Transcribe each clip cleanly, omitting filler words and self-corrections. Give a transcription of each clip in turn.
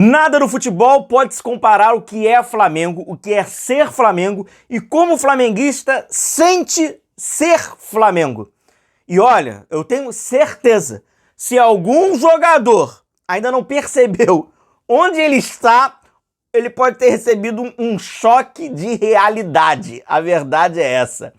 Nada no futebol pode se comparar ao que é Flamengo, o que é ser Flamengo e como o flamenguista sente ser Flamengo. E olha, eu tenho certeza, se algum jogador ainda não percebeu onde ele está, ele pode ter recebido um choque de realidade. A verdade é essa.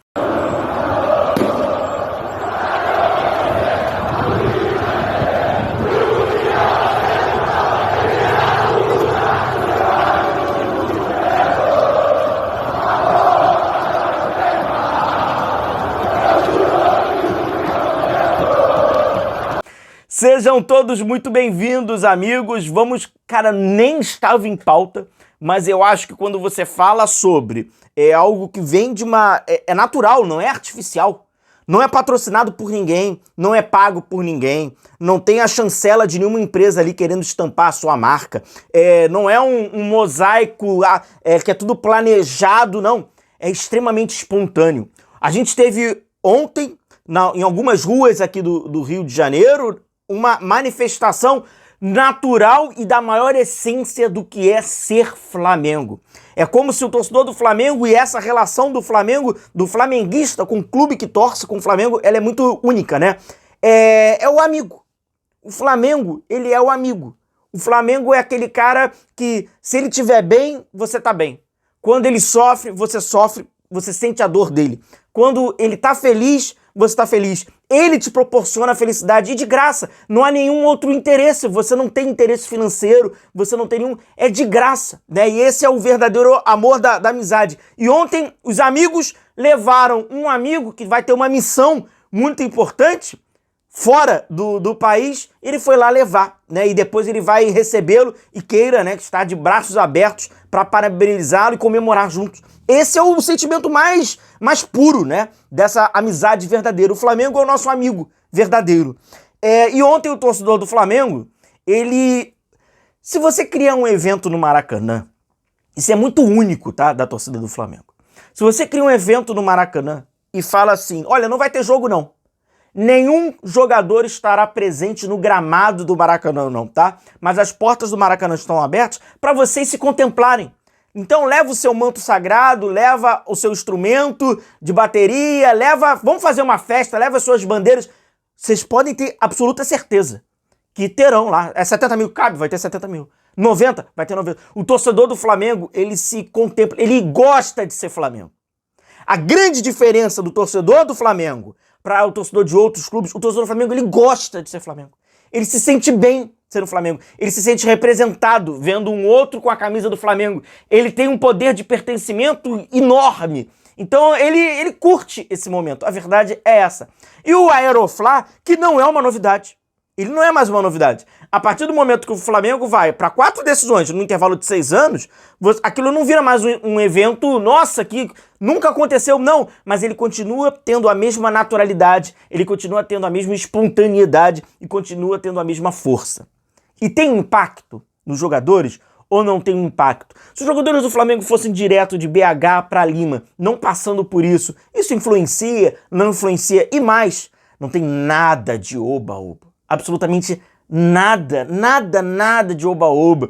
Sejam todos muito bem-vindos, amigos. Cara, nem estava em pauta, mas eu acho que quando você fala sobre algo que vem de uma... É natural, não é artificial. Não é patrocinado por ninguém, não é pago por ninguém, não tem a chancela de nenhuma empresa ali querendo estampar a sua marca. Não é um mosaico que é tudo planejado, não. É extremamente espontâneo. A gente teve ontem, em algumas ruas aqui do Rio de Janeiro, uma manifestação natural e da maior essência do que é ser Flamengo. É como se o torcedor do Flamengo e essa relação do Flamengo, do flamenguista com o clube que torce com o Flamengo, ela é muito única, né? É o amigo. O Flamengo, ele é o amigo. O Flamengo é aquele cara que, se ele estiver bem, você tá bem. Quando ele sofre, você sente a dor dele. Quando ele tá feliz, você tá feliz. Ele te proporciona a felicidade e de graça. Não há nenhum outro interesse. Você não tem interesse financeiro, você não tem nenhum... É de graça, né? E esse é o verdadeiro amor da amizade. E ontem os amigos levaram um amigo que vai ter uma missão muito importante fora do país, ele foi lá levar, né? E depois ele vai recebê-lo e queira, né, que está de braços abertos para parabenizá-lo e comemorar juntos. Esse é o sentimento mais puro, né, dessa amizade verdadeira. O Flamengo é o nosso amigo verdadeiro. E ontem o torcedor do Flamengo, se você criar um evento no Maracanã, isso é muito único, tá, da torcida do Flamengo. Se você cria um evento no Maracanã e fala assim, olha, não vai ter jogo não. Nenhum jogador estará presente no gramado do Maracanã, não, tá? Mas as portas do Maracanã estão abertas para vocês se contemplarem. Então leva o seu manto sagrado, leva o seu instrumento de bateria, vamos fazer uma festa, leva as suas bandeiras. Vocês podem ter absoluta certeza que terão lá. 70 mil cabe, vai ter 70 mil. 90, vai ter 90. O torcedor do Flamengo, ele se contempla, ele gosta de ser Flamengo. A grande diferença do torcedor do Flamengo para o torcedor de outros clubes, o torcedor do Flamengo, ele gosta de ser Flamengo. Ele se sente bem sendo Flamengo. Ele se sente representado vendo um outro com a camisa do Flamengo. Ele tem um poder de pertencimento enorme. Então ele curte esse momento. A verdade é essa. E o Aeroflá, que não é uma novidade. Ele não é mais uma novidade. A partir do momento que o Flamengo vai para 4 decisões no intervalo de 6 anos, aquilo não vira mais um evento, nossa, que nunca aconteceu, não. Mas ele continua tendo a mesma naturalidade, ele continua tendo a mesma espontaneidade e continua tendo a mesma força. E tem impacto nos jogadores ou não tem impacto? Se os jogadores do Flamengo fossem direto de BH para Lima, não passando por isso influencia, não influencia? E mais, não tem nada de oba-oba. Absolutamente nada de oba-oba.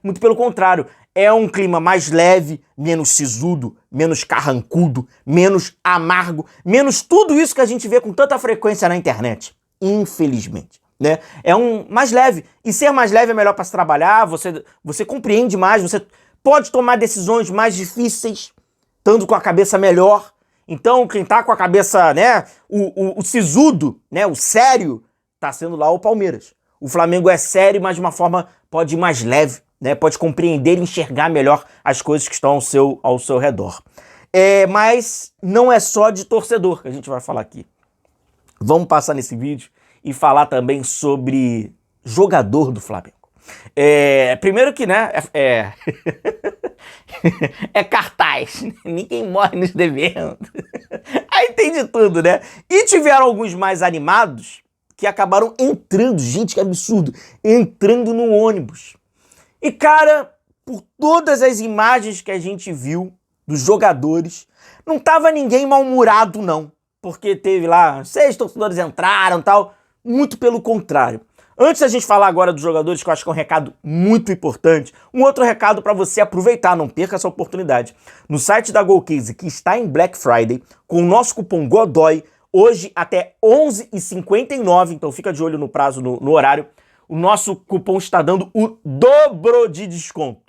Muito pelo contrário, é um clima mais leve, menos sisudo, menos carrancudo, menos amargo, menos tudo isso que a gente vê com tanta frequência na internet, infelizmente, né? É um mais leve, e ser mais leve é melhor para se trabalhar, você compreende mais, você pode tomar decisões mais difíceis, estando com a cabeça melhor. Então, quem tá com a cabeça, né, o sisudo, né, o sério, tá sendo lá o Palmeiras. O Flamengo é sério, mas de uma forma pode ir mais leve, né? Pode compreender e enxergar melhor as coisas que estão ao seu redor. Mas não é só de torcedor que a gente vai falar aqui. Vamos passar nesse vídeo e falar também sobre jogador do Flamengo. Primeiro que, né, é cartaz, ninguém morre nos devendo. Aí tem de tudo, né? E tiveram alguns mais animados que acabaram entrando, gente, que absurdo, entrando no ônibus. E, cara, por todas as imagens que a gente viu dos jogadores, não tava ninguém mal-humorado, não. Porque teve lá, 6 torcedores entraram e tal. Muito pelo contrário. Antes da gente falar agora dos jogadores, que eu acho que é um recado muito importante, um outro recado para você aproveitar, não perca essa oportunidade. No site da GoCase, que está em Black Friday, com o nosso cupom GODOY, hoje até 11h59, então fica de olho no prazo, no horário, o nosso cupom está dando o dobro de desconto.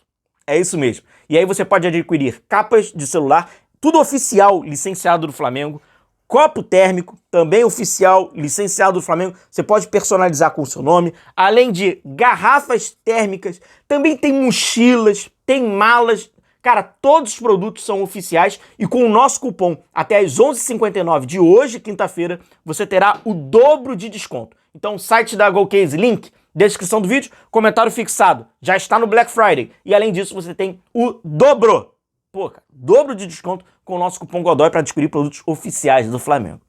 É isso mesmo. E aí você pode adquirir capas de celular, tudo oficial, licenciado do Flamengo, copo térmico, também oficial, licenciado do Flamengo, você pode personalizar com o seu nome, além de garrafas térmicas, também tem mochilas, tem malas, cara, todos os produtos são oficiais e com o nosso cupom até às 11h59 de hoje, quinta-feira, você terá o dobro de desconto. Então, site da GoCase, link, descrição do vídeo, comentário fixado, já está no Black Friday e além disso você tem o dobro. Pô, cara, dobro de desconto com o nosso cupom GODOY para adquirir produtos oficiais do Flamengo.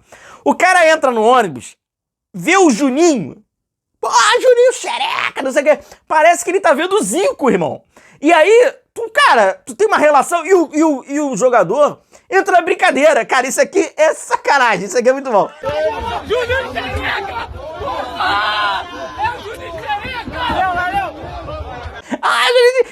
O cara entra no ônibus, vê o Juninho. Pô, Juninho xereca, não sei o quê. Parece que ele tá vendo o Zico, irmão. E aí, tu tem uma relação e o jogador entra na brincadeira. Cara, isso aqui é sacanagem, isso aqui é muito bom. Juninho xereca! É o Juninho xereca! Valeu!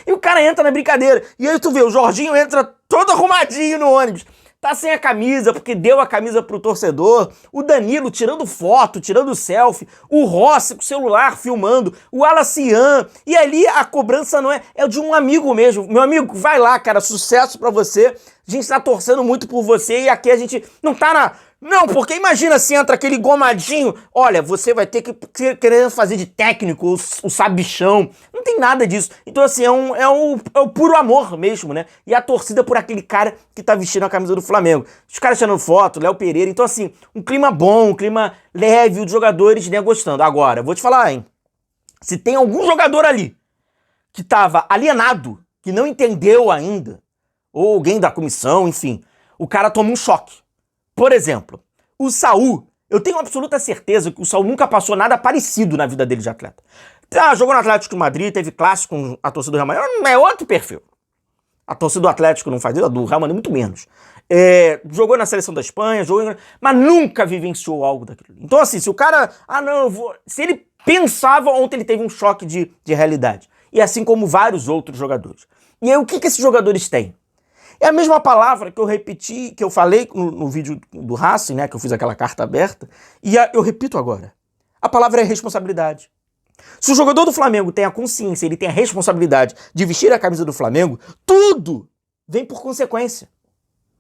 E o cara entra na brincadeira. E aí tu vê, o Jorginho entra todo arrumadinho no ônibus. Tá sem a camisa, porque deu a camisa pro torcedor. O Danilo tirando foto, tirando selfie. O Rossi com o celular filmando. O Alacian. E ali a cobrança não é de um amigo mesmo. Meu amigo, vai lá, cara, sucesso pra você. A gente tá torcendo muito por você e aqui a gente não tá na... Não, porque imagina se entra aquele gomadinho, olha, você vai ter que querer fazer de técnico, o sabichão. Não tem nada disso. Então, assim, é o puro amor mesmo, né? E a torcida por aquele cara que tá vestindo a camisa do Flamengo. Os caras tirando foto, Léo Pereira. Então, assim, um clima bom, um clima leve, os jogadores, né, gostando. Agora, vou te falar, hein? Se tem algum jogador ali que tava alienado, que não entendeu ainda, ou alguém da comissão, enfim, o cara toma um choque. Por exemplo, o Saul, eu tenho absoluta certeza que o Saul nunca passou nada parecido na vida dele de atleta. Jogou no Atlético de Madrid, teve clássico com a torcida do Real Madrid, é outro perfil. A torcida do Atlético não faz isso, a do Real Madrid muito menos. Jogou na seleção da Espanha, mas nunca vivenciou algo daquilo. Então assim, se o cara, se ele pensava, ontem ele teve um choque de realidade. E assim como vários outros jogadores. E aí o que esses jogadores têm? É a mesma palavra que eu repeti, que eu falei no vídeo do Racing, né, que eu fiz aquela carta aberta, e eu repito agora. A palavra é responsabilidade. Se o jogador do Flamengo tem a consciência, ele tem a responsabilidade de vestir a camisa do Flamengo, tudo vem por consequência.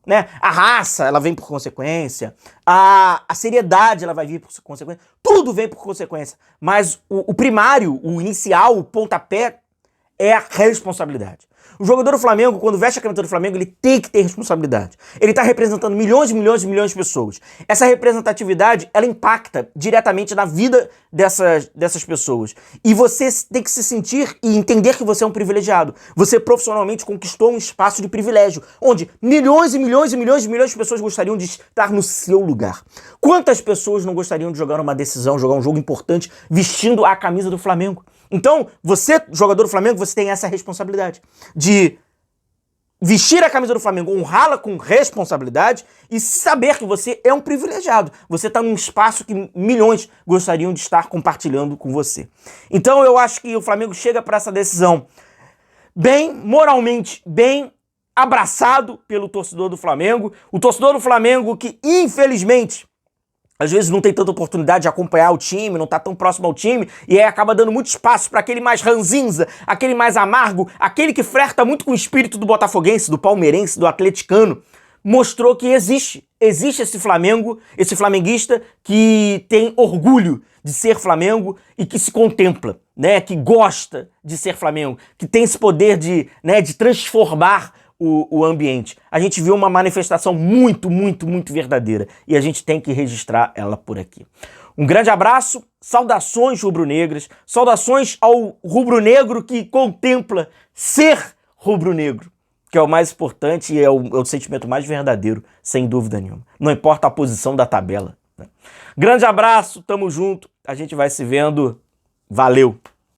Né? A raça, ela vem por consequência, a seriedade, ela vai vir por consequência, tudo vem por consequência. Mas o primário, o inicial, o pontapé é a responsabilidade. O jogador do Flamengo, quando veste a camisa do Flamengo, ele tem que ter responsabilidade. Ele está representando milhões e milhões e milhões de pessoas. Essa representatividade, ela impacta diretamente na vida dessas pessoas. E você tem que se sentir e entender que você é um privilegiado. Você profissionalmente conquistou um espaço de privilégio, onde milhões e milhões e milhões e milhões de pessoas gostariam de estar no seu lugar. Quantas pessoas não gostariam de jogar uma decisão, jogar um jogo importante, vestindo a camisa do Flamengo? Então, você, jogador do Flamengo, você tem essa responsabilidade de vestir a camisa do Flamengo, honrá-la com responsabilidade e saber que você é um privilegiado. Você está num espaço que milhões gostariam de estar compartilhando com você. Então, eu acho que o Flamengo chega para essa decisão bem, moralmente, bem abraçado pelo torcedor do Flamengo. O torcedor do Flamengo que, infelizmente, às vezes não tem tanta oportunidade de acompanhar o time, não tá tão próximo ao time, e aí acaba dando muito espaço para aquele mais ranzinza, aquele mais amargo, aquele que flerta muito com o espírito do botafoguense, do palmeirense, do atleticano. Mostrou que existe esse Flamengo, esse flamenguista que tem orgulho de ser Flamengo e que se contempla, né, que gosta de ser Flamengo, que tem esse poder de transformar o ambiente. A gente viu uma manifestação muito, muito, muito verdadeira e a gente tem que registrar ela por aqui. Um grande abraço, saudações rubro-negras, saudações ao rubro-negro que contempla ser rubro-negro, que é o mais importante e é o sentimento mais verdadeiro, sem dúvida nenhuma. Não importa a posição da tabela, né? Grande abraço, tamo junto, a gente vai se vendo, valeu!